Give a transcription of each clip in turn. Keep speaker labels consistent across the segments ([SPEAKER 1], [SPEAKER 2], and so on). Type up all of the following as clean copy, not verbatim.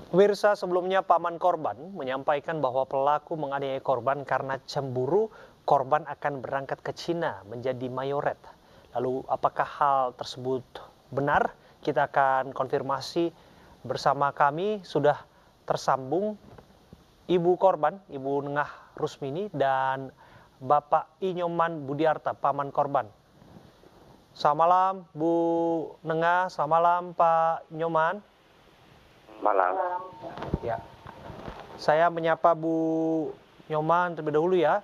[SPEAKER 1] Pemirsa, sebelumnya paman korban menyampaikan bahwa pelaku menganiaya korban karena cemburu korban akan berangkat ke Cina menjadi mayoret. Lalu apakah hal tersebut benar? Kita akan konfirmasi bersama kami. Sudah tersambung ibu korban, Ibu Nengah Rusmini, dan Bapak Inyoman Budiarta, paman korban. Selamat malam Bu Nengah, selamat malam Pak Inyoman.
[SPEAKER 2] Malam.
[SPEAKER 1] Ya, saya menyapa Bu Nyoman terlebih dahulu ya.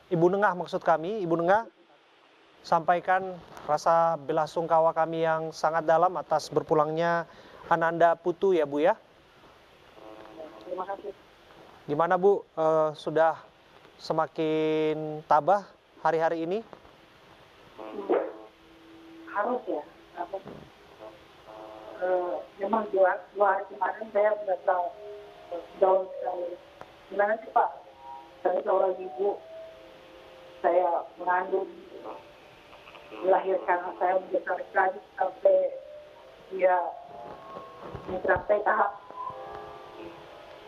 [SPEAKER 1] Ibu Nengah maksud kami, Ibu Nengah sampaikan rasa belasungkawa kami yang sangat dalam atas berpulangnya Ananda Putu ya Bu ya.
[SPEAKER 3] Terima kasih.
[SPEAKER 1] Gimana Bu, sudah semakin tabah hari-hari ini?
[SPEAKER 3] Harus ya. Memang dua hari kemarin saya merasa down sekali. Gimana sih Pak? Saya seorang ibu, saya mengandung, melahirkan, saya membesarkan sampai dia mencapai tahap.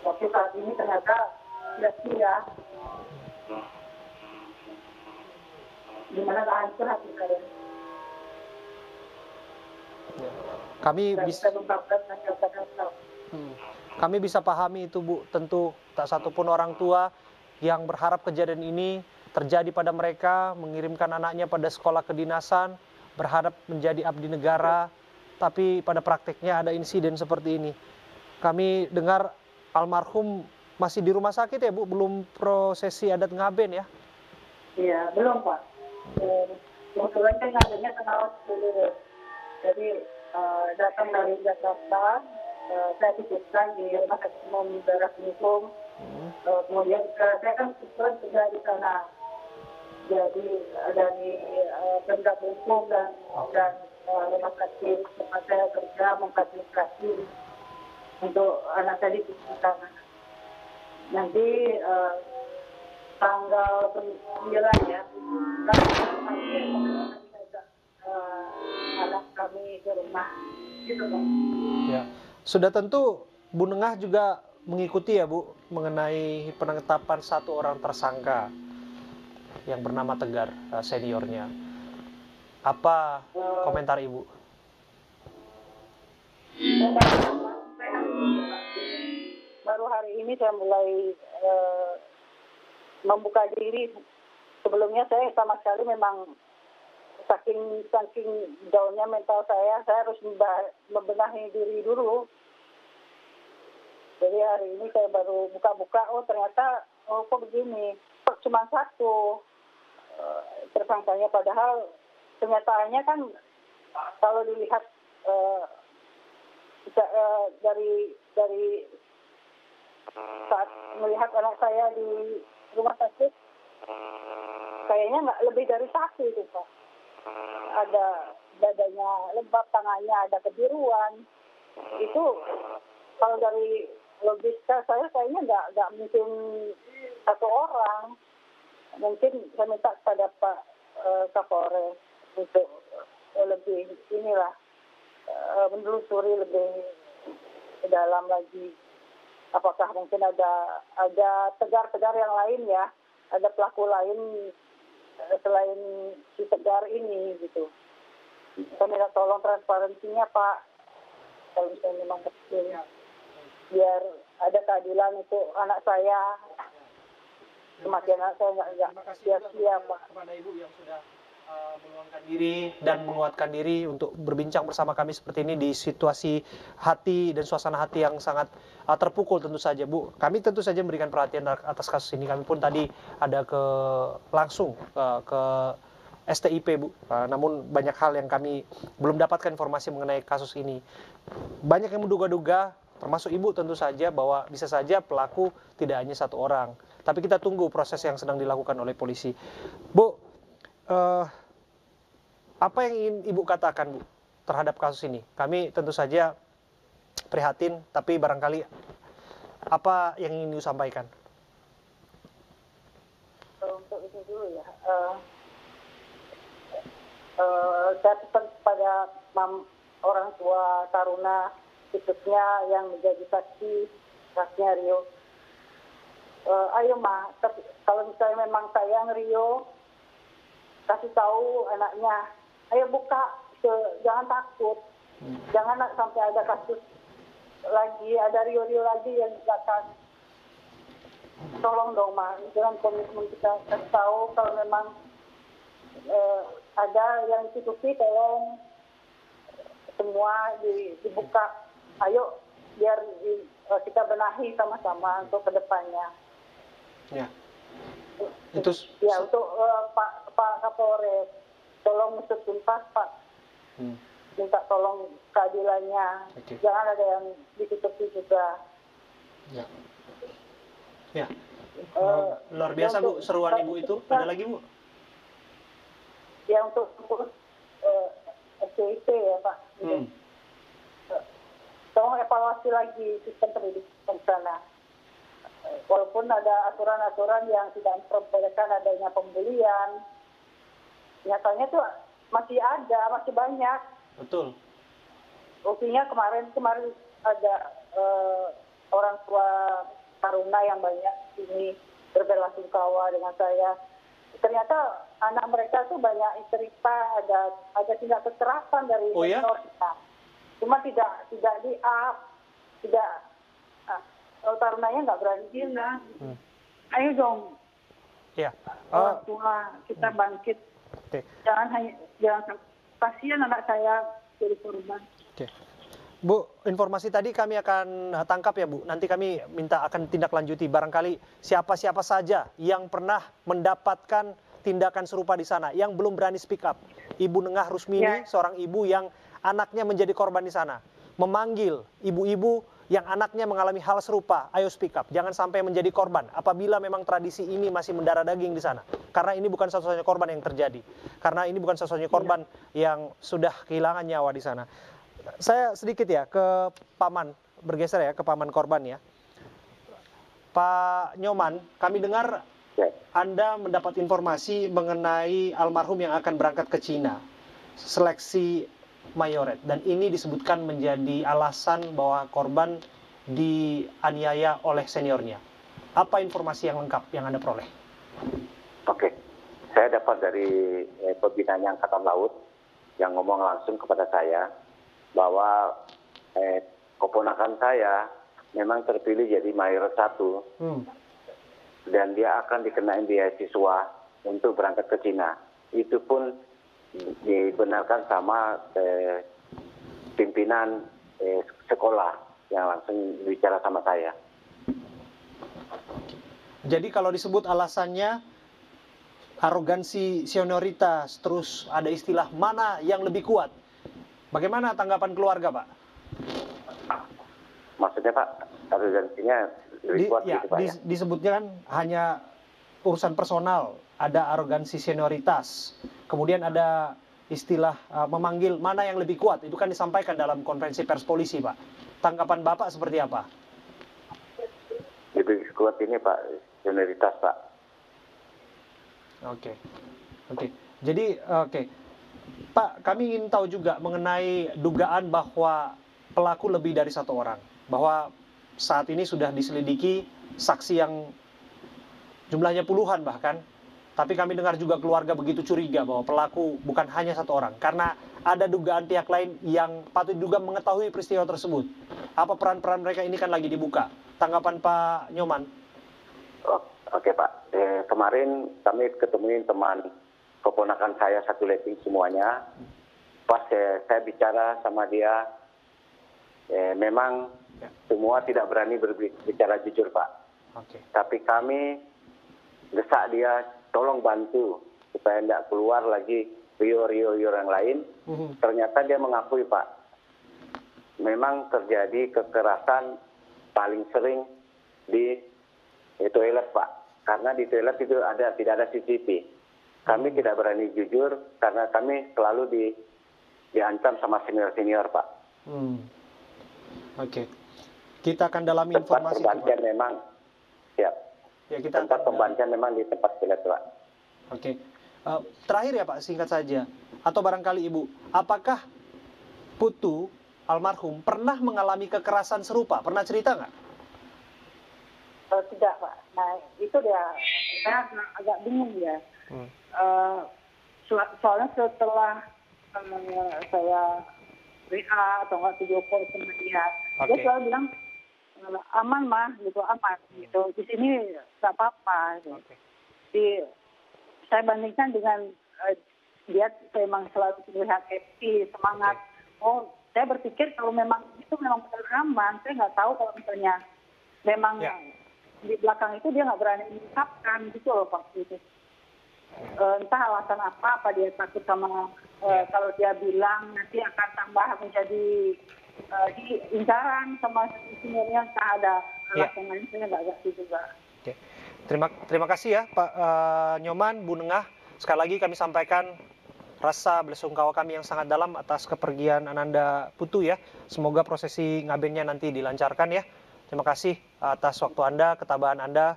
[SPEAKER 3] Waktu saat ini ternyata sia-sia. Gimana hancur hati saya.
[SPEAKER 1] Kami bisa pahami itu Bu, tentu tak satupun orang tua yang berharap kejadian ini terjadi pada mereka, mengirimkan anaknya pada sekolah kedinasan, berharap menjadi abdi negara, tapi pada prakteknya ada insiden seperti ini. Kami dengar almarhum masih di rumah sakit ya Bu, belum prosesi adat ngaben ya?
[SPEAKER 3] Iya, belum Pak. Kebetulan kan ngadanya kenal dulu. Jadi datang dari Jakarta, saya titipkan di rumah sakit umum daerah Belitung. Kemudian saya kan kebetulan kerja di sana. Jadi dari Pemda Belitung dan rumah sakit tempat saya kerja memfasilitasi untuk anak saya dititipkan. Nanti tanggal 9 ya, anak kami ke rumah gitu Pak.
[SPEAKER 1] Ya, sudah tentu Bu Nengah juga mengikuti ya Bu mengenai penetapan satu orang tersangka yang bernama Tegar, seniornya. Apa komentar Ibu?
[SPEAKER 3] Baru hari ini saya mulai membuka diri. Sebelumnya saya sama sekali memang saking down-nya mental saya harus membenahi diri dulu. Jadi hari ini saya baru buka-buka, ternyata kok begini, kok cuma satu tersangkanya, padahal kenyataannya kan kalau dilihat dari saat melihat anak saya di rumah sakit, kayaknya nggak lebih dari satu itu Pak. Ada dadanya lembab, tangannya ada kebiruan. Itu kalau dari logika saya kayaknya nggak mungkin satu orang. Mungkin saya minta kepada Pak Kapolres untuk lebih menelusuri lebih dalam lagi. Apakah mungkin ada Tegar yang lain ya, ada pelaku lain selain si Tegar ini gitu. Saya minta tolong transparansinya Pak, kalau misalnya memang betul, biar ada keadilan untuk anak saya. Kematian anak saya nggak sia-sia Pak.
[SPEAKER 1] Kepada Ibu yang sudah meluangkan diri dan menguatkan diri untuk berbincang bersama kami seperti ini di situasi hati dan suasana hati yang sangat terpukul tentu saja Bu. Kami tentu saja memberikan perhatian atas kasus ini. Kami pun tadi ada langsung ke STIP Bu. Namun banyak hal yang kami belum dapatkan informasi mengenai kasus ini. Banyak yang menduga-duga, termasuk Ibu tentu saja, bahwa bisa saja pelaku tidak hanya satu orang. Tapi kita tunggu proses yang sedang dilakukan oleh polisi. Bu, apa yang ingin Ibu katakan Bu terhadap kasus ini? Kami tentu saja prihatin, tapi barangkali apa yang ingin Ibu sampaikan?
[SPEAKER 3] Untuk itu dulu ya, saya pesan kepada orang tua taruna khususnya yang menjadi saksinya Rio. Ayo Ma, kalau misalnya memang sayang Rio, kasih tahu anaknya, ayo buka, jangan takut, jangan sampai ada kasus lagi, ada Rio lagi yang silakan. Tolong dong Ma, dengan komitmen kita kasih tahu kalau memang ada yang ditutupi, tolong semua dibuka. Ayo biar kita benahi sama-sama untuk kedepannya.
[SPEAKER 1] Ya. Itu
[SPEAKER 3] ya untuk Pak Kapolres, tolong usut tuntas Pak. Minta tolong keadilannya.
[SPEAKER 1] Okay.
[SPEAKER 3] Jangan ada yang ditutupi juga.
[SPEAKER 1] Ya. Ya. Luar biasa Bu, seruan Ibu itu. Ada lagi Bu?
[SPEAKER 3] Ya untuk SCIP ya Pak. Tolong evaluasi lagi sistem pendidikan di sana. Walaupun ada aturan-aturan yang tidak memperbolehkan adanya pembulian, nyatanya tuh masih ada, masih banyak.
[SPEAKER 1] Betul.
[SPEAKER 3] Buktinya kemarin ada orang tua taruna yang banyak ini berbelasungkawa dengan saya. Ternyata anak mereka tuh banyak cerita, ada tindak kekerasan dari mentornya. Cuma tidak di-up, tidak. Tarunanya nggak berani bilang. Ayo dong.
[SPEAKER 1] Ya.
[SPEAKER 3] Orang tua kita bangkit.
[SPEAKER 1] Okay.
[SPEAKER 3] Jangan kasihan anak saya jadi korban.
[SPEAKER 1] Oke. Bu, informasi tadi kami akan tangkap ya Bu. Nanti kami minta akan tindak lanjuti. Barangkali siapa-siapa saja yang pernah mendapatkan tindakan serupa di sana, yang belum berani speak up. Ibu Nengah Rusmini, seorang ibu yang anaknya menjadi korban di sana, memanggil ibu-ibu yang anaknya mengalami hal serupa, ayo speak up. Jangan sampai menjadi korban apabila memang tradisi ini masih mendarah daging di sana. Karena ini bukan satu-satunya korban yang terjadi. Karena ini bukan satu-satunya korban yang sudah kehilangan nyawa di sana. Saya sedikit ya ke paman, bergeser ya ke paman korban ya. Pak Nyoman, kami dengar Anda mendapat informasi mengenai almarhum yang akan berangkat ke Cina. Seleksi mayoret, dan ini disebutkan menjadi alasan bahwa korban dianiaya oleh seniornya. Apa informasi yang lengkap yang Anda peroleh?
[SPEAKER 2] Oke, saya dapat dari pembinanya Angkatan Laut yang ngomong langsung kepada saya bahwa keponakan saya memang terpilih jadi mayoret 1 dan dia akan dikenain beasiswa untuk berangkat ke Cina. Itu pun dibenarkan sama pimpinan sekolah yang langsung bicara sama saya.
[SPEAKER 1] Jadi kalau disebut alasannya arogansi senioritas, terus ada istilah mana yang lebih kuat, bagaimana tanggapan keluarga Pak?
[SPEAKER 2] Maksudnya Pak, arogansinya lebih kuat gitu Pak ya?
[SPEAKER 1] Disebutnya kan hanya urusan personal, ada arogansi senioritas. Kemudian ada istilah memanggil mana yang lebih kuat. Itu kan disampaikan dalam konferensi pers polisi, Pak. Tanggapan Bapak seperti apa?
[SPEAKER 2] Lebih kuat ini Pak, senioritas Pak.
[SPEAKER 1] Oke. Jadi, Pak, kami ingin tahu juga mengenai dugaan bahwa pelaku lebih dari satu orang. Bahwa saat ini sudah diselidiki saksi yang jumlahnya puluhan bahkan. Tapi kami dengar juga keluarga begitu curiga bahwa pelaku bukan hanya satu orang. Karena ada dugaan pihak lain yang patut juga mengetahui peristiwa tersebut. Apa peran-peran mereka ini kan lagi dibuka. Tanggapan Pak Nyoman?
[SPEAKER 2] Oke Pak, kemarin kami ketemuin teman keponakan saya satu letting semuanya. Pas saya bicara sama dia, memang semua tidak berani berbicara jujur Pak. Tapi kami desak dia, tolong bantu supaya tidak keluar lagi rio yang lain. Ternyata dia mengakui Pak, memang terjadi kekerasan paling sering di toilet Pak, karena di toilet itu tidak ada CCTV. Kami tidak berani jujur karena kami selalu diancam sama senior Pak.
[SPEAKER 1] Oke. Kita akan dalami informasi
[SPEAKER 2] itu Pak. Memang siap.
[SPEAKER 1] Ya, kita
[SPEAKER 2] tempat pembantian memang di tempat toilet Pak.
[SPEAKER 1] Oke. Terakhir ya Pak, singkat saja. Atau barangkali Ibu, apakah Putu almarhum pernah mengalami kekerasan serupa? Pernah cerita nggak?
[SPEAKER 3] Tidak, Pak. Nah, itu dia. Saya agak bingung ya. Soalnya setelah saya WA atau nggak video call sama dia, dia selalu bilang aman mah, gitu, aman, gitu. Di sini nggak apa-apa. Gitu. Jadi saya bandingkan dengan dia memang selalu terlihat happy, semangat. Oh, saya berpikir kalau memang itu memang benar aman, saya nggak tahu kalau misalnya memang di belakang itu dia nggak berani mengungkapkan gitu loh Pak. Gitu. Entah alasan apa dia takut sama kalau dia bilang nanti akan tambah menjadi incaran sama seniornya, entah ada alasan lain, saya nggak ngerti juga.
[SPEAKER 1] Oke. Terima kasih ya Pak Nyoman, Bu Nengah. Sekali lagi kami sampaikan rasa belasungkawa kami yang sangat dalam atas kepergian Ananda Putu ya. Semoga prosesi ngabennya nanti dilancarkan ya. Terima kasih atas waktu Anda, ketabahan Anda,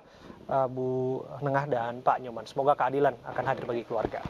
[SPEAKER 1] Bu Nengah dan Pak Nyoman. Semoga keadilan akan hadir bagi keluarga.